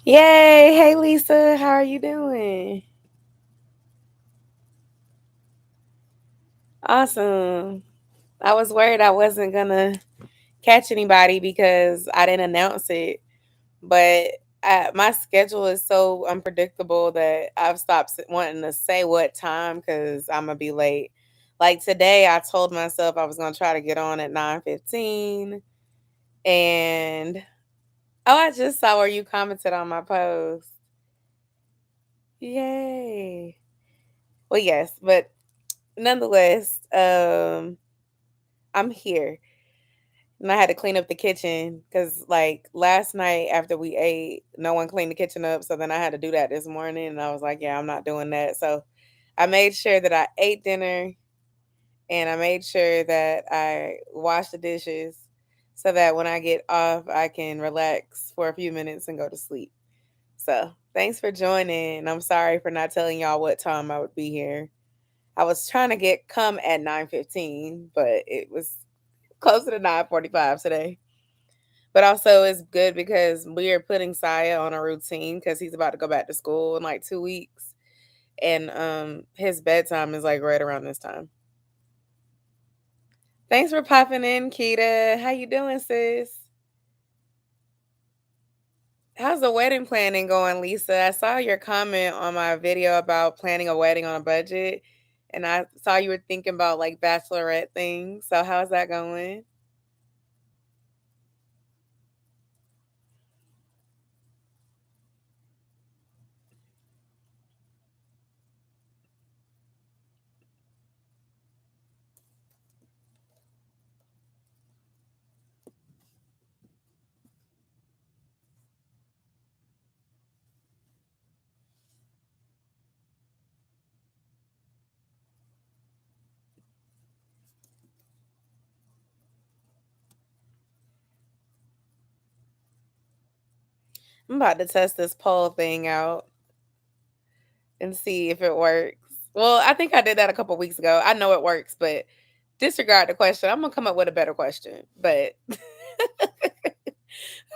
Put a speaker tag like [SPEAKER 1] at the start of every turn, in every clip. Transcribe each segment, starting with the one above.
[SPEAKER 1] Yay! Hey Lisa, how are you doing? Awesome. I was worried I wasn't gonna catch anybody because I didn't announce it, but my schedule is so unpredictable that I've stopped wanting to say what time because I'm gonna be late. Like today, I told myself I was gonna try to get on at 9:15, and I just saw where you commented on my post. Yay! Well, yes, but nonetheless, I'm here. And I had to clean up the kitchen because, like, last night after we ate, no one cleaned the kitchen up. So then I had to do that this morning. And I was like, yeah, I'm not doing that. So I made sure that I ate dinner and I made sure that I washed the dishes so that when I get off, I can relax for a few minutes and go to sleep. So thanks for joining. I'm sorry for not telling y'all what time I would be here. I was trying to get come at 9:15, but it was closer to 9:45 today. But also it's good because we are putting Saya on a routine because he's about to go back to school in like 2 weeks. And his bedtime is like right around this time. Thanks for popping in, Kita. How you doing, sis? How's the wedding planning going, Lisa? I saw your comment on my video about planning a wedding on a budget. And I saw you were thinking about like bachelorette things. So how's that going? I'm about to test this poll thing out and see if it works. Well, I think I did that a couple weeks ago. I know it works, but disregard the question. I'm gonna come up with a better question. But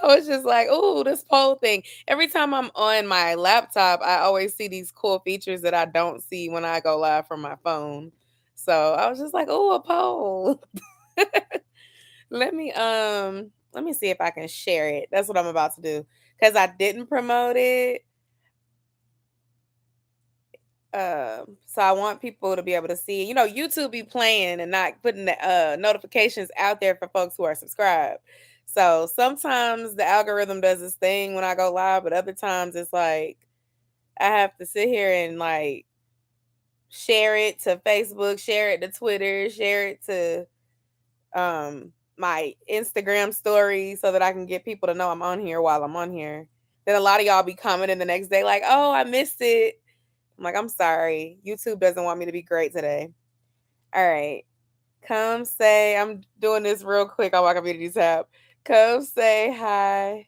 [SPEAKER 1] I was just like, "Ooh, this poll thing." Every time I'm on my laptop, I always see these cool features that I don't see when I go live from my phone. So I was just like, "Ooh, a poll." Let me see if I can share it. That's what I'm about to do because I didn't promote it. So I want people to be able to see. YouTube be playing and not putting the notifications out there for folks who are subscribed. So sometimes the algorithm does this thing when I go live, but other times it's like I have to sit here and like share it to Facebook, share it to Twitter, share it to my Instagram story so that I can get people to know I'm on here while I'm on here. Then a lot of y'all be commenting the next day like, "Oh, I missed it." I'm like, "I'm sorry. YouTube doesn't want me to be great today." All right. Come say, I'm doing this real quick on my community tab. Come say hi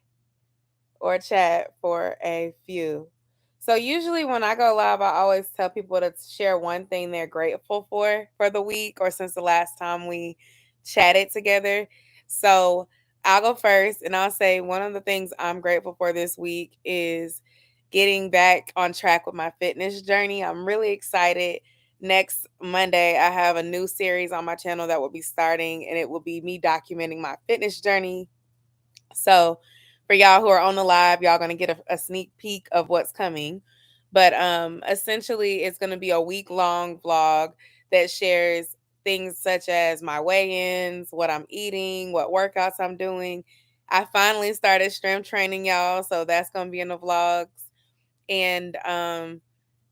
[SPEAKER 1] or chat for a few. So usually when I go live, I always tell people to share one thing they're grateful for the week or since the last time we chatted together. So I'll go first and I'll say one of the things I'm grateful for this week is getting back on track with my fitness journey. I'm really excited. Next Monday, I have a new series on my channel that will be starting, and it will be me documenting my fitness journey. So for y'all who are on the live, y'all gonna get a sneak peek of what's coming. But essentially it's gonna be a week long vlog that shares things such as my weigh-ins, what I'm eating, what workouts I'm doing. I finally started strength training, y'all, so that's gonna be in the vlogs. And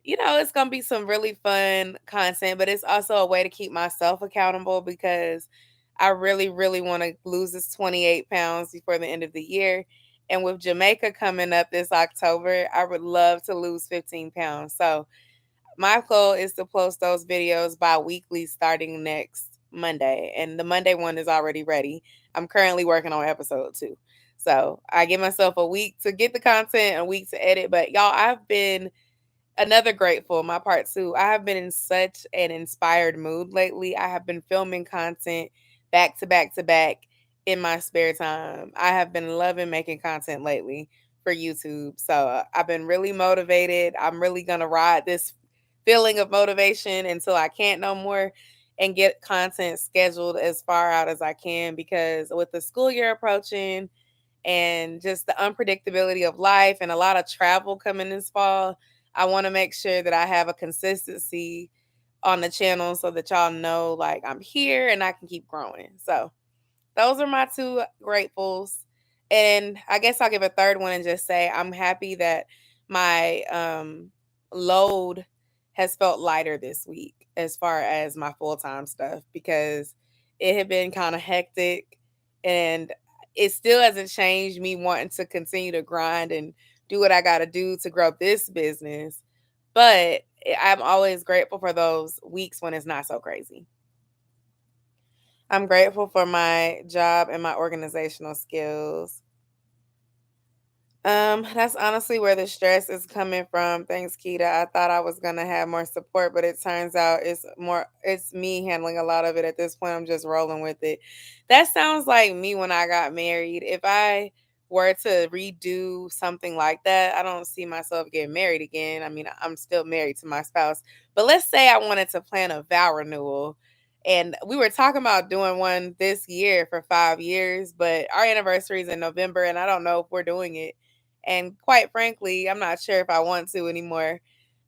[SPEAKER 1] it's gonna be some really fun content, but it's also a way to keep myself accountable because I really, really want to lose this 28 pounds before the end of the year. And with Jamaica coming up this October, I would love to lose 15 pounds. So my goal is to post those videos bi-weekly starting next Monday. And the Monday one is already ready. I'm currently working on episode 2. So I give myself a week to get the content, a week to edit. But y'all, I've been another grateful, my part two. I have been in such an inspired mood lately. I have been filming content back to back to back in my spare time. I have been loving making content lately. for YouTube. So I've been really motivated. I'm really going to ride this feeling of motivation until I can't no more and get content scheduled as far out as I can, because with the school year approaching and just the unpredictability of life and a lot of travel coming this fall, I want to make sure that I have a consistency on the channel so that y'all know like I'm here and I can keep growing. So those are my two gratefuls. And I guess I'll give a third one and just say I'm happy that my load has felt lighter this week as far as my full-time stuff, because it had been kind of hectic, and it still hasn't changed me wanting to continue to grind and do what I got to do to grow this business. But I'm always grateful for those weeks when it's not so crazy. I'm grateful for my job and my organizational skills. That's honestly where the stress is coming from. Thanks, Keita. I thought I was gonna have more support, but it turns out it's me handling a lot of it at this point. I'm just rolling with it. That sounds like me when I got married. If I were to redo something like that, I don't see myself getting married again. I mean, I'm still married to my spouse. But let's say I wanted to plan a vow renewal. And we were talking about doing one this year for 5 years, but our anniversary is in November, and I don't know if we're doing it. And quite frankly, I'm not sure if I want to anymore.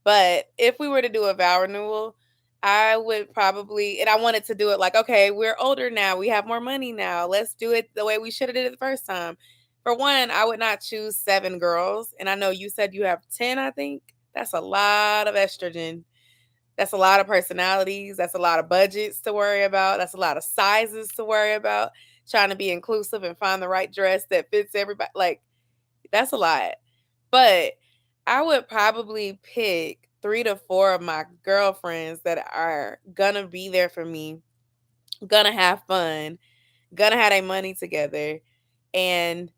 [SPEAKER 1] But if we were to do a vow renewal, I would probably, and I wanted to do it like, okay, we're older now. We have more money now. Let's do it the way we should have did it the first time. For one, I would not choose 7 girls. And I know you said you have 10, I think. That's a lot of estrogen. That's a lot of personalities. That's a lot of budgets to worry about. That's a lot of sizes to worry about. Trying to be inclusive and find the right dress that fits everybody. Like, that's a lot. But I would probably pick 3 to 4 of my girlfriends that are gonna be there for me, gonna have fun, gonna have their money together, and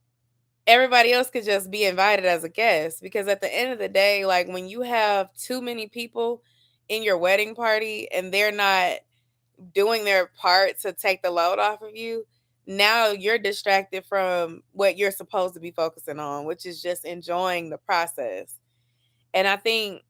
[SPEAKER 1] everybody else could just be invited as a guest. Because at the end of the day, like when you have too many people in your wedding party and they're not doing their part to take the load off of you, now you're distracted from what you're supposed to be focusing on, which is just enjoying the process. And I think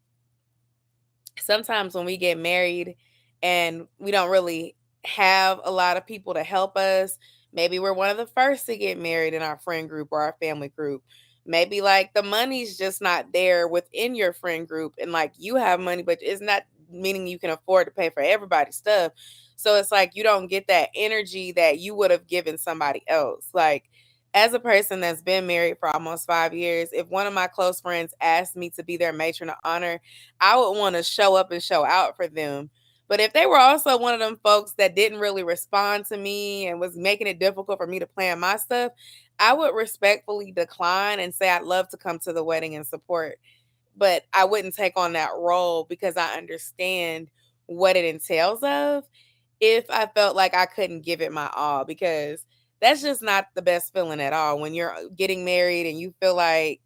[SPEAKER 1] sometimes when we get married and we don't really have a lot of people to help us, maybe we're one of the first to get married in our friend group or our family group. Maybe like the money's just not there within your friend group, and like you have money, but it's not meaning you can afford to pay for everybody's stuff. So it's like you don't get that energy that you would have given somebody else. Like, as a person that's been married for almost 5 years, if one of my close friends asked me to be their matron of honor, I would want to show up and show out for them. But if they were also one of them folks that didn't really respond to me and was making it difficult for me to plan my stuff, I would respectfully decline and say I'd love to come to the wedding and support. But I wouldn't take on that role because I understand what it entails of if I felt like I couldn't give it my all, because that's just not the best feeling at all when you're getting married and you feel like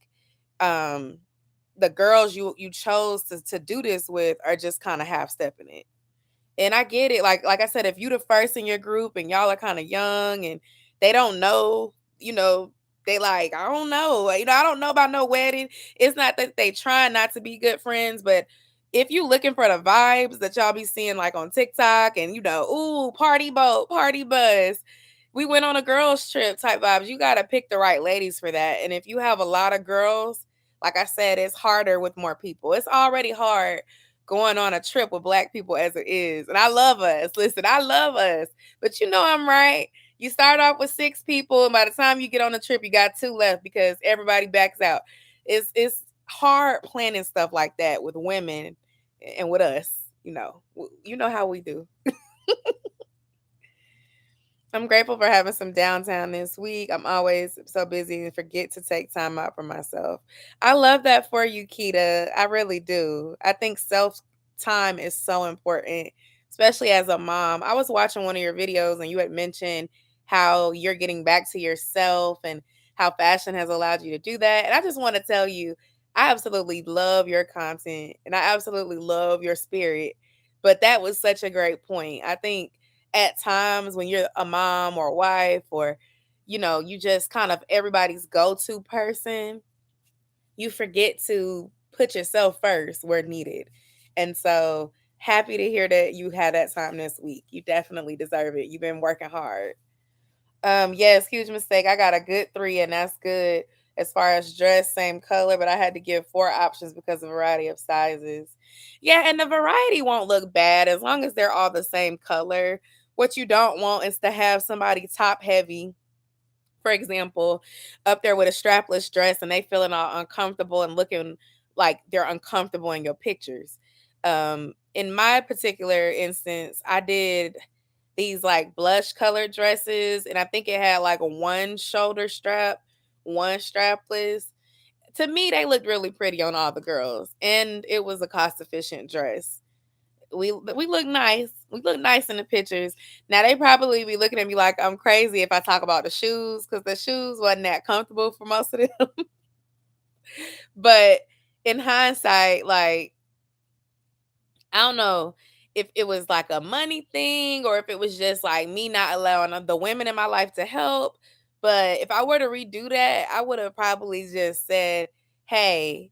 [SPEAKER 1] um the girls you chose to do this with are just kind of half stepping it. And I get it. Like I said, if you the first in your group and y'all are kind of young and they don't know, you know, they like, I don't know. I don't know about no wedding. It's not that they trying not to be good friends, but if you looking for the vibes that y'all be seeing like on TikTok and ooh, party boat, party bus, we went on a girls trip type vibes, you gotta pick the right ladies for that. And if you have a lot of girls, like I said, it's harder with more people. It's already hard going on a trip with black people as it is. And I love us. Listen, I love us. But I'm right. You start off with 6 people, and by the time you get on the trip, you got 2 left because everybody backs out. It's hard planning stuff like that with women and with us. You know how we do. I'm grateful for having some downtime this week. I'm always so busy and forget to take time out for myself. I love that for you, Keita. I really do. I think self time is so important, especially as a mom. I was watching one of your videos and you had mentioned how you're getting back to yourself and how fashion has allowed you to do that. And I just want to tell you, I absolutely love your content and I absolutely love your spirit. But that was such a great point. I think at times when you're a mom or a wife or you just kind of everybody's go-to person, you forget to put yourself first where needed. And so happy to hear that you had that time this week. You definitely deserve it. You've been working hard. Yes, huge mistake. I got a good 3, and that's good as far as dress, same color, but I had to give 4 options because of variety of sizes. Yeah, and the variety won't look bad as long as they're all the same color. What you don't want is to have somebody top heavy, for example, up there with a strapless dress and they feeling all uncomfortable and looking like they're uncomfortable in your pictures. In my particular instance, I did these like blush colored dresses, and I think it had like one shoulder strap, one strapless. To me, they looked really pretty on all the girls, and it was a cost efficient dress. We look nice. We look nice in the pictures. Now they probably be looking at me like I'm crazy if I talk about the shoes because the shoes wasn't that comfortable for most of them. But in hindsight, like I don't know if it was like a money thing or if it was just like me not allowing the women in my life to help. But if I were to redo that, I would have probably just said, "Hey,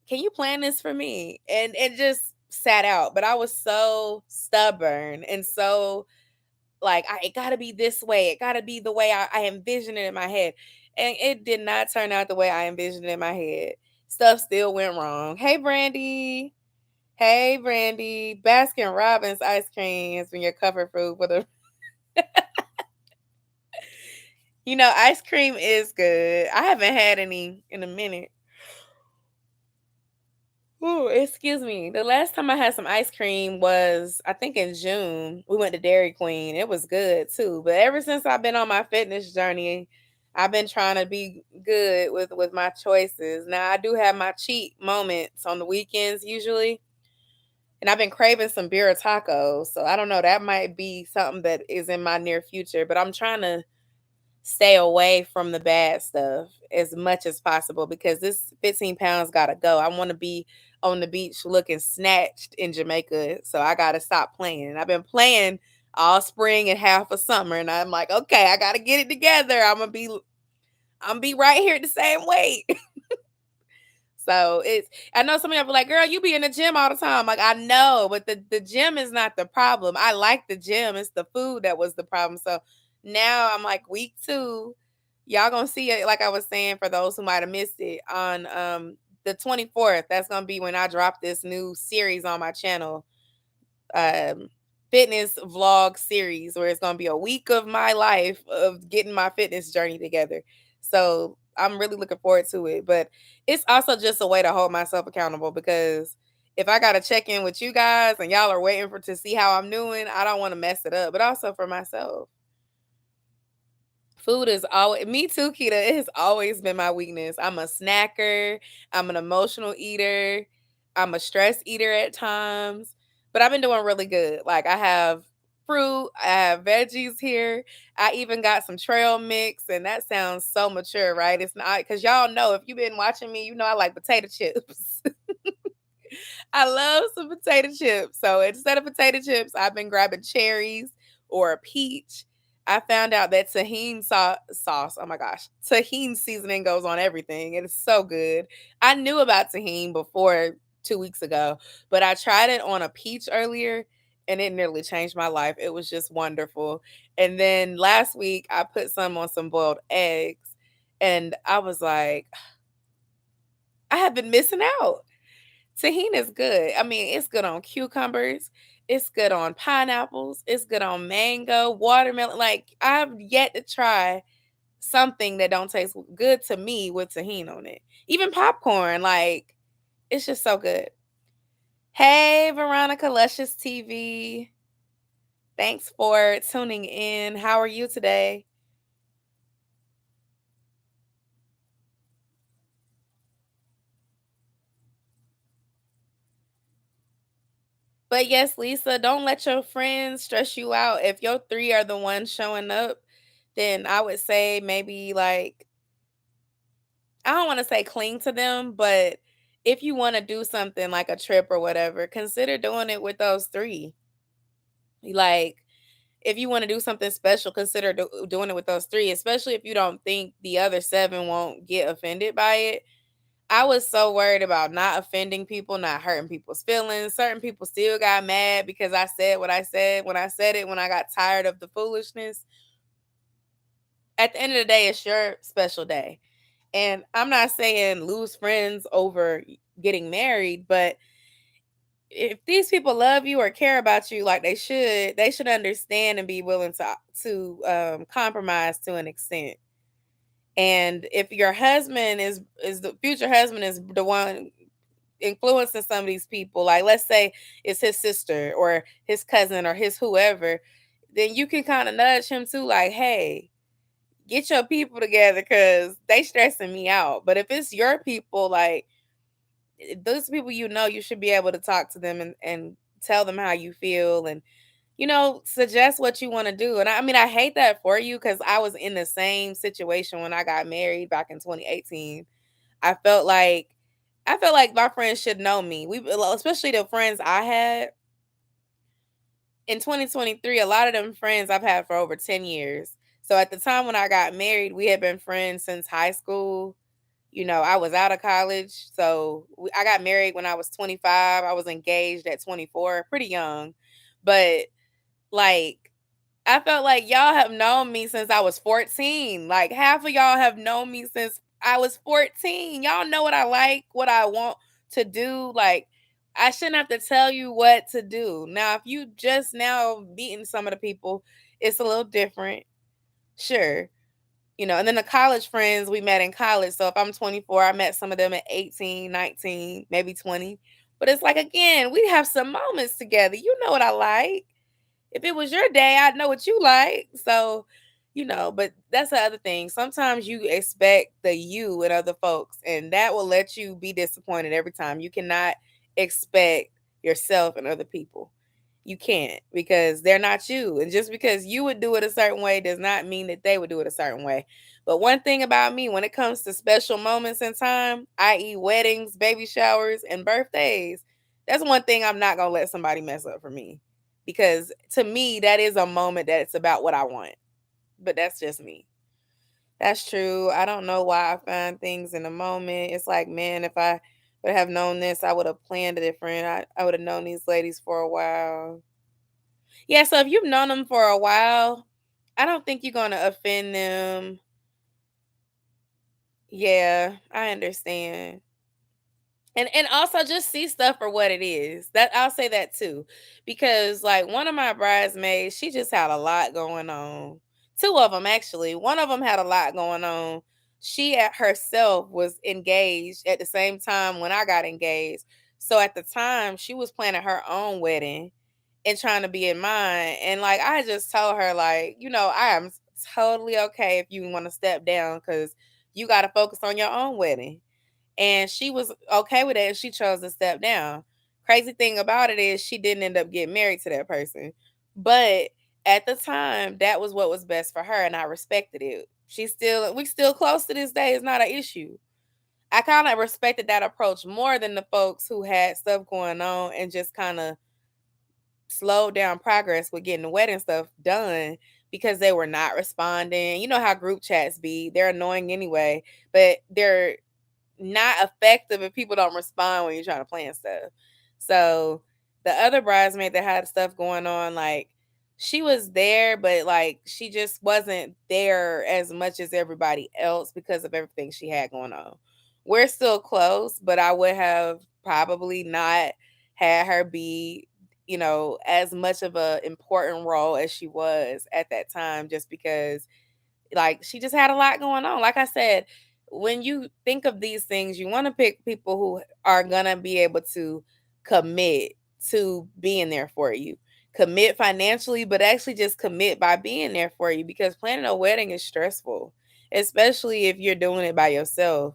[SPEAKER 1] can you plan this for me?" And it just sat out. But I was so stubborn and so like, it gotta be this way. It gotta be the way I envisioned it in my head. And it did not turn out the way I envisioned it in my head. Stuff still went wrong. Hey, Brandy. Hey, Brandy. Baskin Robbins ice cream has been your comfort food for the. Ice cream is good. I haven't had any in a minute. Ooh, excuse me. The last time I had some ice cream was, I think, in June. We went to Dairy Queen. It was good too. But ever since I've been on my fitness journey, I've been trying to be good with my choices. Now I do have my cheat moments on the weekends usually, and I've been craving some beer tacos. So I don't know. That might be something that is in my near future. But I'm trying to stay away from the bad stuff as much as possible because this 15 pounds gotta go. I want to be on the beach looking snatched in Jamaica. So I gotta stop playing. I've been playing all spring and half of summer, and I'm like, okay, I gotta get it together. I'm gonna be right here at the same weight. So I know some of y'all be like, girl, you be in the gym all the time. Like, I know, but the gym is not the problem. I like the gym. It's the food that was the problem. So now I'm like week 2. Y'all gonna see it, like I was saying, for those who might have missed it, on the 24th. That's gonna be when I drop this new series on my channel. Um Fitness vlog series where it's going to be a week of my life of getting my fitness journey together. So I'm really looking forward to it. But it's also just a way to hold myself accountable because if I got to check in with you guys and y'all are waiting for to see how I'm doing, I don't want to mess it up. But also for myself. Food is always me too, Kita. It has always been my weakness. I'm a snacker. I'm an emotional eater. I'm a stress eater at times. But I've been doing really good. Like I have fruit, I have veggies here. I even got some trail mix, and that sounds so mature, right? It's not because y'all know if you've been watching me, you know I like potato chips. I love some potato chips. So instead of potato chips, I've been grabbing cherries or a peach. I found out that tahini sauce, oh my gosh, tahini seasoning goes on everything. It is so good. I knew about tahini before 2 weeks ago, but I tried it on a peach earlier and it nearly changed my life. It was just wonderful. And then last week, I put some on some boiled eggs and I was like, I have been missing out. Tahini is good. I mean, it's good on cucumbers. It's good on pineapples. It's good on mango, watermelon. Like I've yet to try something that don't taste good to me with tahini on it. Even popcorn, like it's just so good. Hey, Veronica, Luscious TV. Thanks for tuning in. How are you today? But yes, Lisa, don't let your friends stress you out. If your 3 are the ones showing up, then I would say maybe like I don't want to say cling to them, but if you want to do something like a trip or whatever, consider doing it with those 3. Like if you want to do something special, consider doing it with those 3, especially if you don't think the other 7 won't get offended by it. I was so worried about not offending people, not hurting people's feelings. Certain people still got mad because I said what I said when I said it, when I got tired of the foolishness. At the end of the day, it's your special day. And I'm not saying lose friends over getting married, but if these people love you or care about you like they should understand and be willing to compromise to an extent. And if your husband is the future husband is the one influencing some of these people, like let's say it's his sister or his cousin or his whoever, then you can kind of nudge him too, like, hey, get your people together because they stressing me out. But if it's your people, like those people, you should be able to talk to them and tell them how you feel and suggest what you want to do. And I mean, I hate that for you because I was in the same situation when I got married back in 2018. I felt like my friends should know me. Especially the friends I had in 2023. A lot of them friends I've had for over 10 years. So at the time when I got married, we had been friends since high school. I was out of college. So I got married when I was 25. I was engaged at 24, pretty young. But like, I felt like y'all have known me since I was 14. Like, half of y'all have known me since I was 14. Y'all know what I like, what I want to do. Like, I shouldn't have to tell you what to do. Now, if you just now meeting some of the people, it's a little different. Sure. And then the college friends we met in college. So if I'm 24, I met some of them at 18, 19, maybe 20. But it's like, again, we have some moments together. You know what I like. If it was your day, I'd know what you like. So, but that's the other thing. Sometimes you expect the you in other folks, and that will let you be disappointed every time. You cannot expect yourself and other people. You can't because they're not you. And just because you would do it a certain way does not mean that they would do it a certain way. But one thing about me, when it comes to special moments in time, i.e., weddings, baby showers, and birthdays, that's one thing I'm not going to let somebody mess up for me. Because to me, that is a moment that's about what I want. But that's just me. That's true. I don't know why I find things in the moment. It's like, man, if I would have known this, I would have planned it different. I would have known these ladies for a while. Yeah, so if you've known them for a while, I don't think you're going to offend them. Yeah, I understand. And also just see stuff for what it is. That I'll say that too. Because like one of my bridesmaids, she just had a lot going on. Two of them actually. One of them had a lot going on. She at herself was engaged at the same time when I got engaged. So at the time, she was planning her own wedding and trying to be in mine. And like I just told her, like, I am totally okay if you want to step down because you got to focus on your own wedding. And she was okay with it and she chose to step down. Crazy thing about it is she didn't end up getting married to that person. But at the time, that was what was best for her and I respected it. We still close to this day. It's not an issue. I kind of respected that approach more than the folks who had stuff going on and just kind of slowed down progress with getting the wedding stuff done because they were not responding. You know how group chats be. They're annoying anyway, but they're not effective if people don't respond when you're trying to plan stuff. So the other bridesmaid that had stuff going on, like she was there, but like she just wasn't there as much as everybody else because of everything she had going on. We're still close, but I would have probably not had her be, as much of a important role as she was at that time, just because like she just had a lot going on. Like I said, when you think of these things, you want to pick people who are gonna be able to commit to being there for you. Commit financially, but actually just commit by being there for you because planning a wedding is stressful, especially if you're doing it by yourself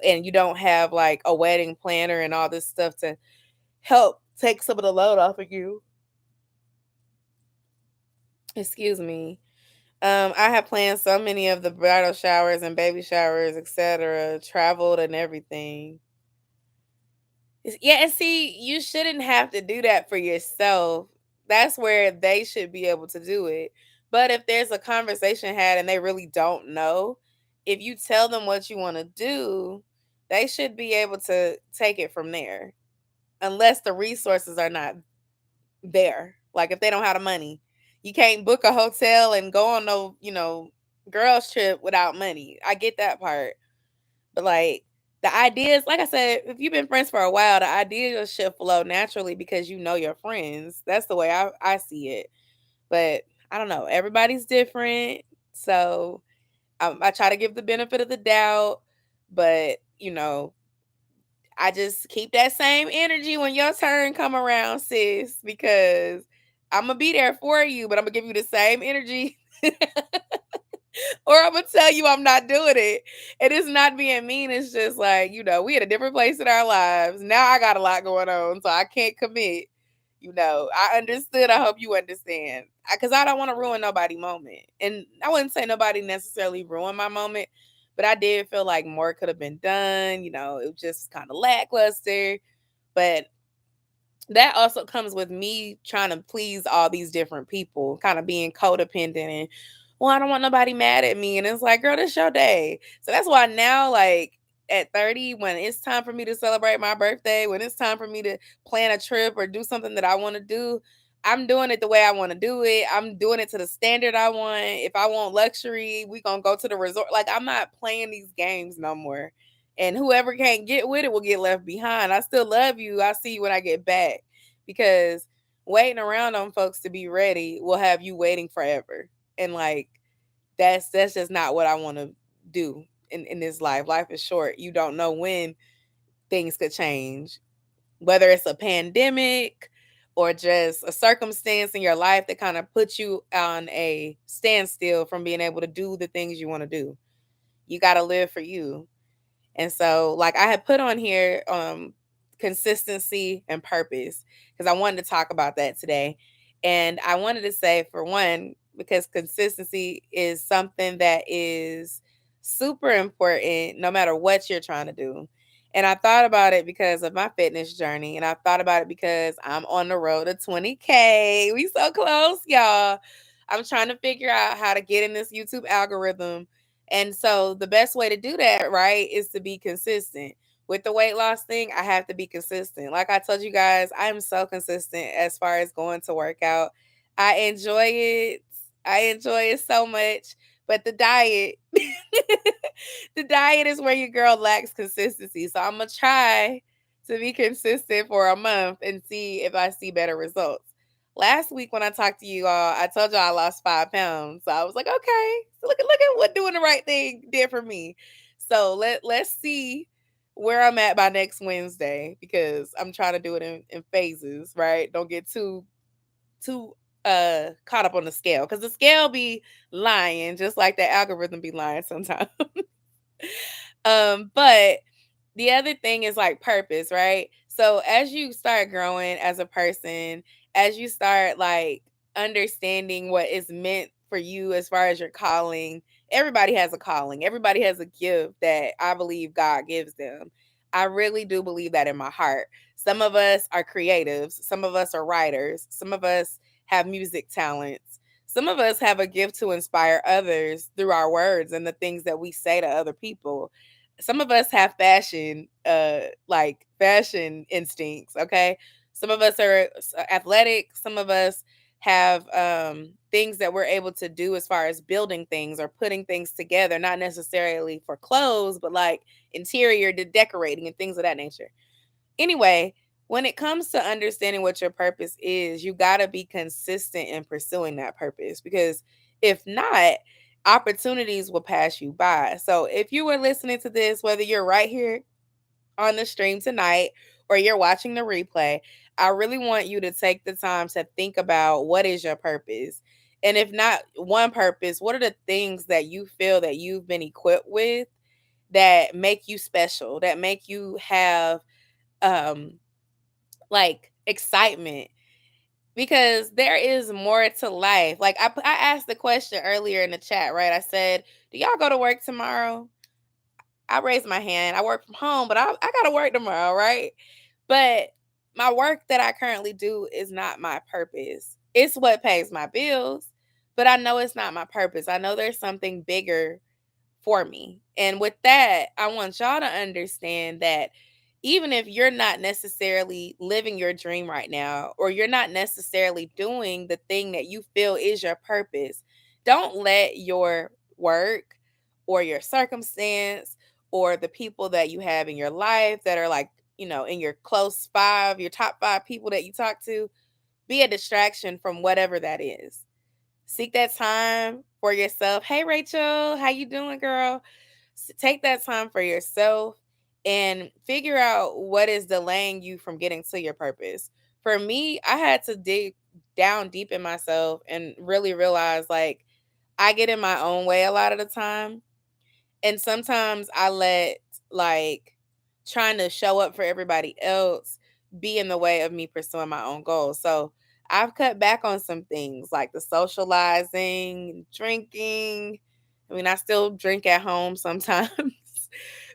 [SPEAKER 1] and you don't have like a wedding planner and all this stuff to help take some of the load off of you. Excuse me. I have planned so many of the bridal showers and baby showers, etc., traveled and everything. Yeah, and see, you shouldn't have to do that for yourself. That's where they should be able to do it. But if there's a conversation had and they really don't know, if you tell them what you want to do, they should be able to take it from there, unless the resources are not there. Like if they don't have the money, you can't book a hotel and go on no, girls trip without money. I get that part. But like the ideas, like I said, if you've been friends for a while, the ideas should flow naturally because you know your friends. That's the way I see it. But I don't know. Everybody's different. So I try to give the benefit of the doubt. But, I just keep that same energy when your turn come around, sis, because I'm going to be there for you, but I'm going to give you the same energy. Or I'm gonna tell you I'm not doing it. And it's not being mean. It's just like, we at a different place in our lives. Now I got a lot going on, so I can't commit. I understood. I hope you understand. Because I don't want to ruin nobody's moment. And I wouldn't say nobody necessarily ruined my moment, but I did feel like more could have been done. It was just kind of lackluster. But that also comes with me trying to please all these different people, kind of being codependent and, well, I don't want nobody mad at me. And it's like, girl, this your day. So that's why now, like at 30, when it's time for me to celebrate my birthday, when it's time for me to plan a trip or do something that I want to do, I'm doing it the way I want to do it. I'm doing it to the standard I want. If I want luxury, we going to go to the resort. Like, I'm not playing these games no more. And whoever can't get with it will get left behind. I still love you. I'll see you when I get back. Because waiting around on folks to be ready will have you waiting forever. And like that's just not what I want to do in this life. Life is short. You don't know when things could change. Whether it's a pandemic or just a circumstance in your life that kind of puts you on a standstill from being able to do the things you want to do. You got to live for you. And so, like I had put on here, consistency and purpose, because I wanted to talk about that today. And I wanted to say, for one, because consistency is something that is super important no matter what you're trying to do. And I thought about it because of my fitness journey. And I thought about it because I'm on the road to 20K. We so close, y'all. I'm trying to figure out how to get in this YouTube algorithm. And so the best way to do that, right, is to be consistent. With the weight loss thing, I have to be consistent. Like I told you guys, I am so consistent as far as going to work out. I enjoy it. I enjoy it so much. But the diet, the diet is where your girl lacks consistency. So I'm going to try to be consistent for a month and see if I see better results. Last week when I talked to you all, I told you I lost 5 pounds. So I was like, okay, so look at what doing the right thing did for me. So let's see where I'm at by next Wednesday, because I'm trying to do it in phases, right? Don't get too caught up on the scale, because the scale be lying just like the algorithm be lying sometimes. But the other thing is like purpose, right? So as you start growing as a person, as you start like understanding what is meant for you as far as your calling, everybody has a calling. Everybody has a gift that I believe God gives them. I really do believe that in my heart. Some of us are creatives, some of us are writers, some of us have music talents. Some of us have a gift to inspire others through our words and the things that we say to other people. Some of us have like fashion instincts, okay? Some of us are athletic, some of us have things that we're able to do as far as building things or putting things together, not necessarily for clothes, but like interior to decorating and things of that nature. Anyway, when it comes to understanding what your purpose is, you got to be consistent in pursuing that purpose, because if not, opportunities will pass you by. So if you were listening to this, whether you're right here on the stream tonight or you're watching the replay, I really want you to take the time to think about what is your purpose. And if not one purpose, what are the things that you feel that you've been equipped with that make you special, that make you have like excitement, because there is more to life. Like I asked the question earlier in the chat, right? I said, do y'all go to work tomorrow? I raised my hand. I work from home, but I got to work tomorrow, right? But my work that I currently do is not my purpose. It's what pays my bills, but I know it's not my purpose. I know there's something bigger for me. And with that, I want y'all to understand that even if you're not necessarily living your dream right now, or you're not necessarily doing the thing that you feel is your purpose, don't let your work or your circumstance or the people that you have in your life that are like, in your close five, your top five people that you talk to, be a distraction from whatever that is. Seek that time for yourself. Hey Rachel, how you doing, girl? Take that time for yourself and figure out what is delaying you from getting to your purpose. For me, I had to dig down deep in myself and really realize like I get in my own way a lot of the time. And sometimes I let like trying to show up for everybody else be in the way of me pursuing my own goals. So I've cut back on some things like the socializing, drinking. I mean, I still drink at home sometimes.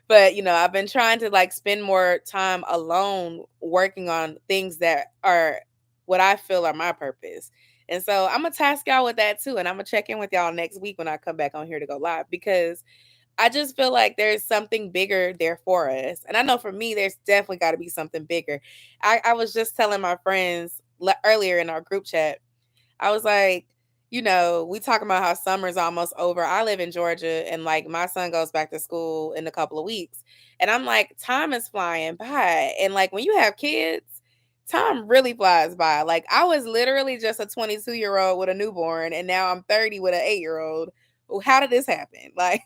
[SPEAKER 1] But, I've been trying to like spend more time alone working on things that are what I feel are my purpose. And so I'm gonna task y'all with that too. And I'm gonna check in with y'all next week when I come back on here to go live because I just feel like there's something bigger there for us. And I know for me, there's definitely got to be something bigger. I was just telling my friends earlier in our group chat, I was like, we talking about how summer's almost over. I live in Georgia and like my son goes back to school in a couple of weeks. And I'm like, time is flying by. And like when you have kids, time really flies by. Like I was literally just a 22-year-old with a newborn and now I'm 30 with an 8-year-old. How did this happen? Like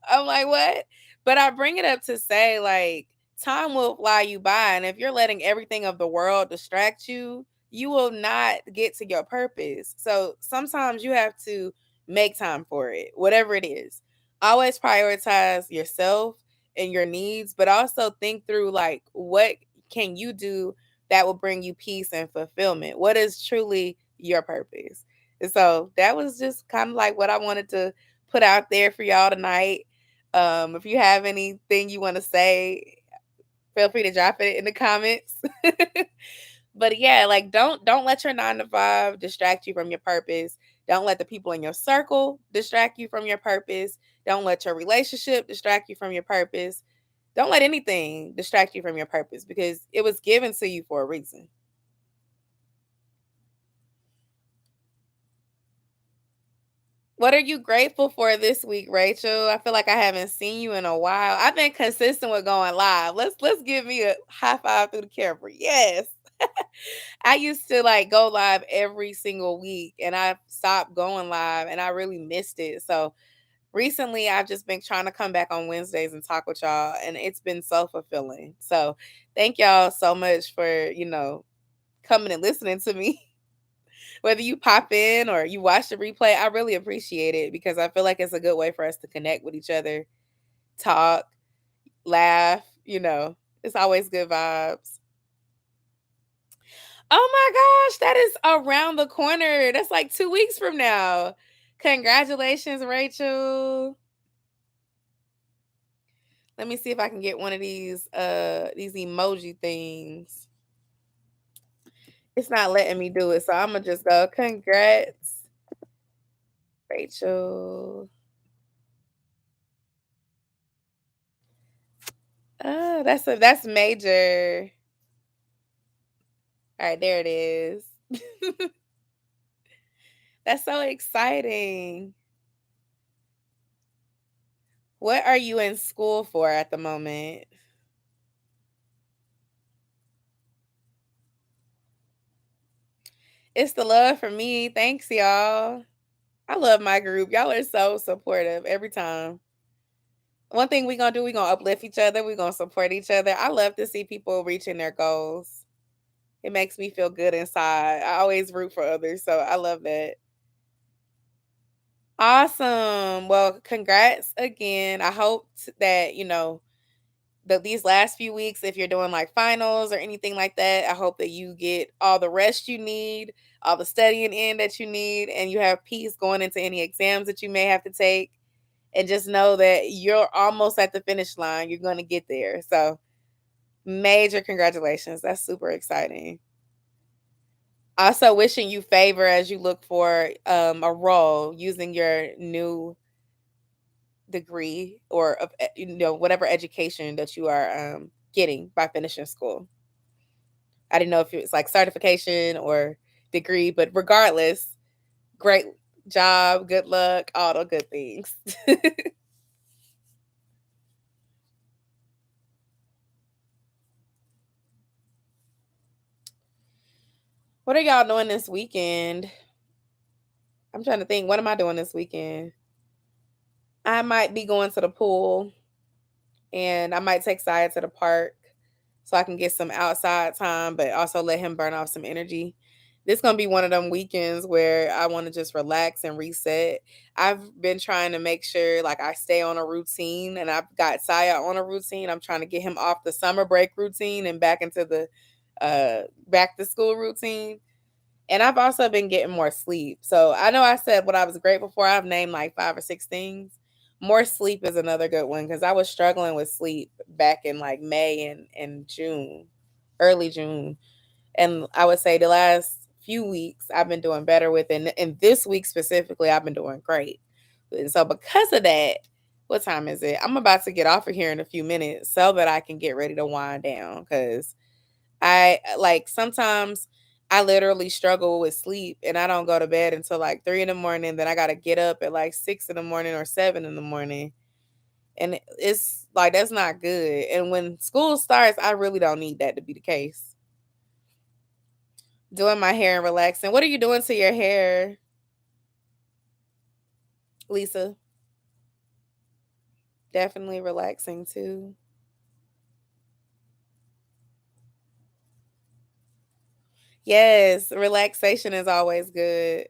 [SPEAKER 1] I'm like, what? But I bring it up to say, like, time will fly you by. And if you're letting everything of the world distract you, you will not get to your purpose. So sometimes you have to make time for it, whatever it is. Always prioritize yourself and your needs, but also think through, like, what can you do that will bring you peace and fulfillment? What is truly your purpose? And so that was just kind of like what I wanted to put out there for y'all tonight. If you have anything you want to say, feel free to drop it in the comments. But yeah, like don't let your 9 to 5 distract you from your purpose. Don't let the people in your circle distract you from your purpose. Don't let your relationship distract you from your purpose. Don't let anything distract you from your purpose because it was given to you for a reason. What are you grateful for this week, Rachel? I feel like I haven't seen you in a while. I've been consistent with going live. Let's give me a high five through the camera. Yes. I used to like go live every single week and I stopped going live and I really missed it. So recently I've just been trying to come back on Wednesdays and talk with y'all and it's been so fulfilling. So thank y'all so much for, coming and listening to me. Whether you pop in or you watch the replay, I really appreciate it because I feel like it's a good way for us to connect with each other, talk, laugh, It's always good vibes. Oh my gosh, that is around the corner. That's like 2 weeks from now. Congratulations, Rachel. Let me see if I can get one of these emoji things. It's not letting me do it, so I'm gonna just go congrats, Rachel. Oh, that's major. All right, there it is. That's so exciting. What are you in school for at the moment? It's the love for me. Thanks, y'all. I love my group. Y'all are so supportive every time. One thing we gonna do, we gonna uplift each other. We gonna support each other. I love to see people reaching their goals. It makes me feel good inside. I always root for others, so I love that. Awesome. Well, congrats again. I hope that, that these last few weeks, if you're doing like finals or anything like that, I hope that you get all the rest you need, all the studying in that you need, and you have peace going into any exams that you may have to take. And just know that you're almost at the finish line. You're going to get there. So, major congratulations. That's super exciting. Also, wishing you favor as you look for a role using your new degree or of whatever education that you are getting by finishing school. I didn't know if it was like certification or degree, but regardless, great job, good luck, all the good things. What are y'all doing this weekend? I'm trying to think. What am I doing this weekend? I might be going to the pool and I might take Saya to the park so I can get some outside time, but also let him burn off some energy. This gonna be one of them weekends where I want to just relax and reset. I've been trying to make sure like I stay on a routine, and I've got Saya on a routine. I'm trying to get him off the summer break routine and back into the back to school routine. And I've also been getting more sleep. So I know I said what I was grateful for. I've named like 5 or 6 things. More sleep is another good one because I was struggling with sleep back in like May and June, early June. And I would say the last few weeks I've been doing better with it. And this week specifically, I've been doing great. And so because of that, what time is it? I'm about to get off of here in a few minutes so that I can get ready to wind down because I like sometimes I literally struggle with sleep and I don't go to bed until like 3 in the morning. Then I got to get up at like 6 in the morning or 7 in the morning. And it's like, that's not good. And when school starts, I really don't need that to be the case. Doing my hair and relaxing. What are you doing to your hair, Lisa? Definitely relaxing too. Yes, relaxation is always good.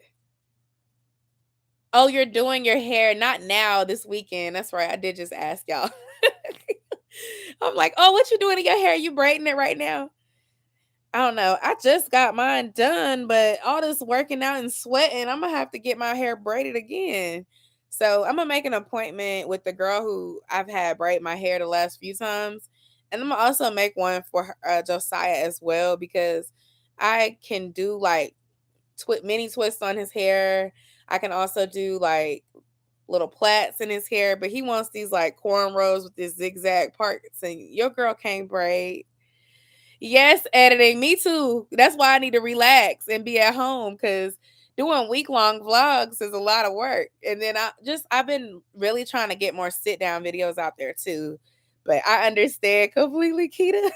[SPEAKER 1] Oh, you're doing your hair not now, this weekend. That's right. I did just ask y'all. I'm like, oh, what you doing to your hair? You braiding it right now? I don't know. I just got mine done, but all this working out and sweating, I'm gonna have to get my hair braided again. So I'm gonna make an appointment with the girl who I've had braid my hair the last few times, and I'm gonna also make one for Josiah as well because I can do like mini twists on his hair. I can also do like little plaits in his hair, but he wants these like cornrows with this zigzag parts, and your girl can't braid. Yes, editing. Me too. That's why I need to relax and be at home because doing week long vlogs is a lot of work. And then I've been really trying to get more sit down videos out there too. But I understand completely, Kita.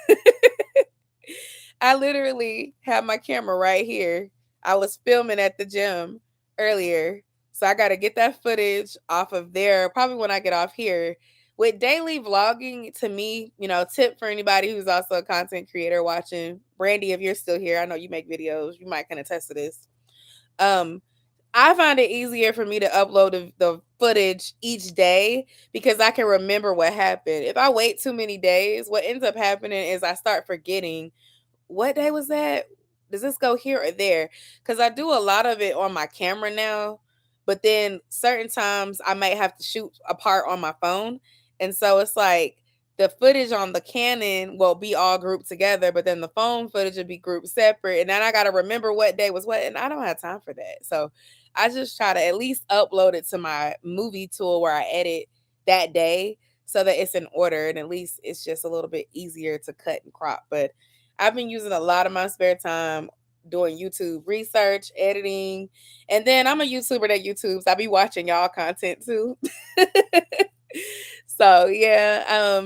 [SPEAKER 1] I literally have my camera right here. I was filming at the gym earlier. So I got to get that footage off of there probably when I get off here. With daily vlogging, to me, tip for anybody who's also a content creator watching. Brandy, if you're still here, I know you make videos. You might can attest to this. Um, I find it easier for me to upload the footage each day because I can remember what happened. If I wait too many days, what ends up happening is I start forgetting what day was that? Does this go here or there? Because I do a lot of it on my camera now, but then certain times I might have to shoot a part on my phone. And so it's like the footage on the Canon will be all grouped together, but then the phone footage will be grouped separate. And then I got to remember what day was what. And I don't have time for that. So I just try to at least upload it to my movie tool where I edit that day so that it's in order. And at least it's just a little bit easier to cut and crop. But I've been using a lot of my spare time doing YouTube research, editing, and then I'm a YouTuber that YouTubes. I be watching y'all content too. So yeah,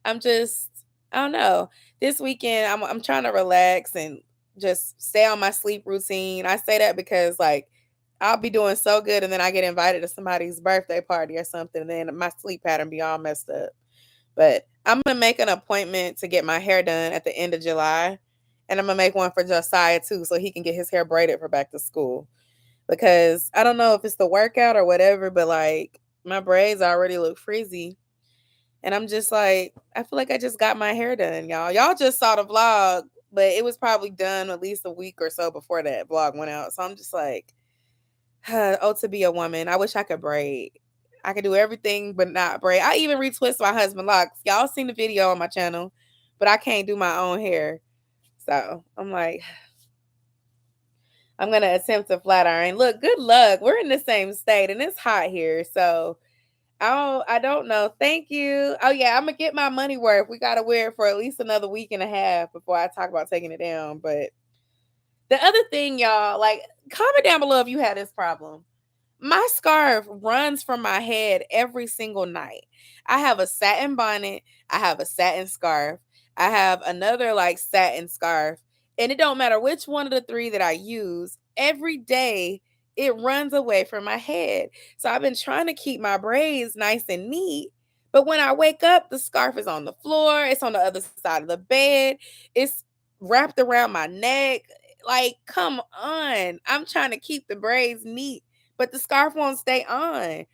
[SPEAKER 1] I'm just I don't know. This weekend I'm trying to relax and just stay on my sleep routine. I say that because like I'll be doing so good and then I get invited to somebody's birthday party or something, and then my sleep pattern be all messed up. But I'm gonna make an appointment to get my hair done at the end of July. And I'm gonna make one for Josiah too, so he can get his hair braided for back to school. Because I don't know if it's the workout or whatever, but like my braids already look frizzy. And I'm just like, I feel like I just got my hair done, y'all. Y'all just saw the vlog, but it was probably done at least a week or so before that vlog went out. So I'm just like, oh, to be a woman, I wish I could braid. I could do everything but not braid. I even retwist my husband locks. Y'all seen the video on my channel, but I can't do my own hair. So I'm like, I'm gonna attempt to flat iron. Look, good luck. We're in the same state and it's hot here. So Oh, I don't know. Thank you. Oh yeah, I'm gonna get my money worth. We gotta wear it for at least another week and a half before I talk about taking it down. But the other thing, y'all, like, comment down below if you had this problem. My scarf runs from my head every single night. I have a satin bonnet, I have a satin scarf, I have another like satin scarf, and it don't matter which one of the three that I use, every day it runs away from my head. So I've been trying to keep my braids nice and neat, but when I wake up, the scarf is on the floor, it's on the other side of the bed, it's wrapped around my neck. Like, come on. I'm trying to keep the braids neat, but the scarf won't stay on.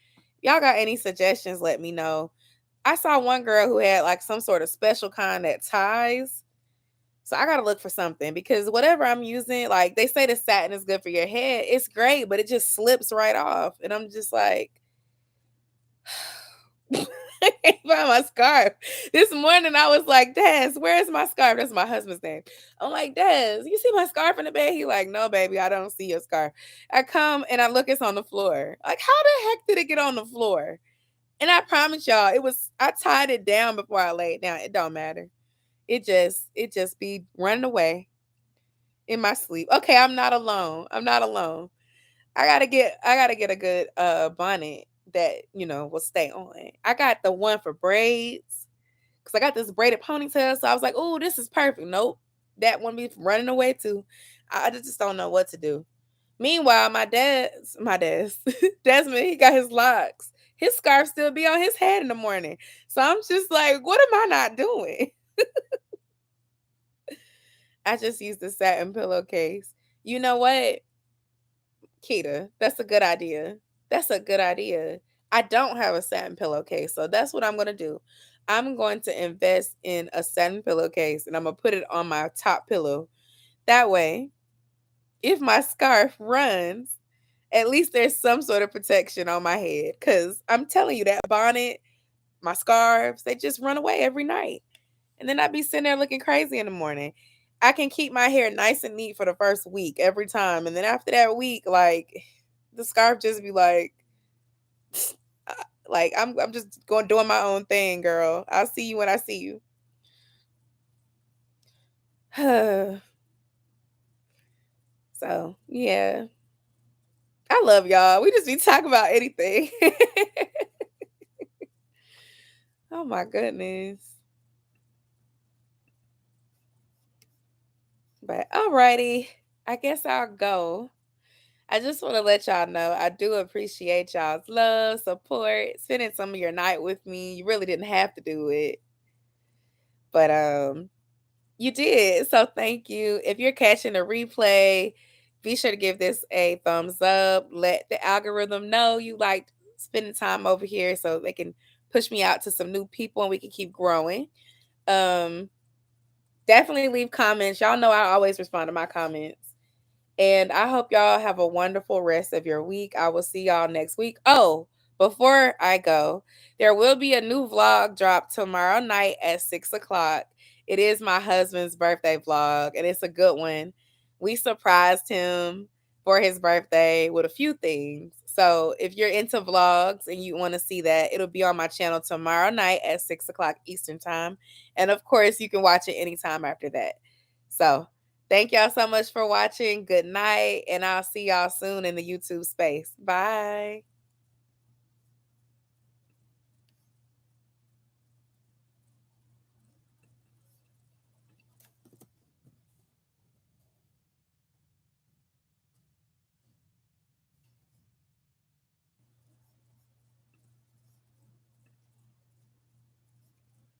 [SPEAKER 1] Y'all got any suggestions? Let me know. I saw one girl who had like some sort of special kind that ties. So I gotta look for something because whatever I'm using, like they say the satin is good for your head. It's great, but it just slips right off. And I'm just like, I can't find my scarf. This morning I was like, Des, where's my scarf? That's my husband's name. I'm like, Des, you see my scarf in the bed? He like, no, baby, I don't see your scarf. I come and I look, it's on the floor. Like, how the heck did it get on the floor? And I promise y'all, I tied it down before I laid down. It don't matter. It just be running away in my sleep. Okay, I'm not alone. I'm not alone. I gotta get a good bonnet that will stay on. I got the one for braids because I got this braided ponytail, so I was like, "Oh, this is perfect." Nope, that one be running away too. I just don't know what to do. Meanwhile, my dad's Desmond, he got his locks. His scarf still be on his head in the morning. So I'm just like, what am I not doing? I just used the satin pillowcase. You know what? Keita, that's a good idea. That's a good idea. I don't have a satin pillowcase, so that's what I'm gonna do. I'm going to invest in a satin pillowcase and I'm gonna put it on my top pillow. That way, if my scarf runs, at least there's some sort of protection on my head. Cause I'm telling you, that bonnet, my scarves, they just run away every night. And then I'd be sitting there looking crazy in the morning. I can keep my hair nice and neat for the first week every time. And then after that week, like the scarf just be like I'm just going doing my own thing, girl. I'll see you when I see you. So yeah. I love y'all. We just be talking about anything. Oh my goodness. But alrighty. I guess I'll go. I just want to let y'all know I do appreciate y'all's love, support, spending some of your night with me. You really didn't have to do it, but you did. So thank you. If you're catching a replay, be sure to give this a thumbs up. Let the algorithm know you liked spending time over here so they can push me out to some new people and we can keep growing. Um Definitely leave comments. Y'all know I always respond to my comments. And I hope y'all have a wonderful rest of your week. I will see y'all next week. Oh, before I go, there will be a new vlog drop tomorrow night at 6 o'clock. It is my husband's birthday vlog, and it's a good one. We surprised him for his birthday with a few things. So if you're into vlogs and you want to see that, it'll be on my channel tomorrow night at 6 o'clock Eastern time. And of course, you can watch it anytime after that. So thank y'all so much for watching. Good night, and I'll see y'all soon in the YouTube space. Bye.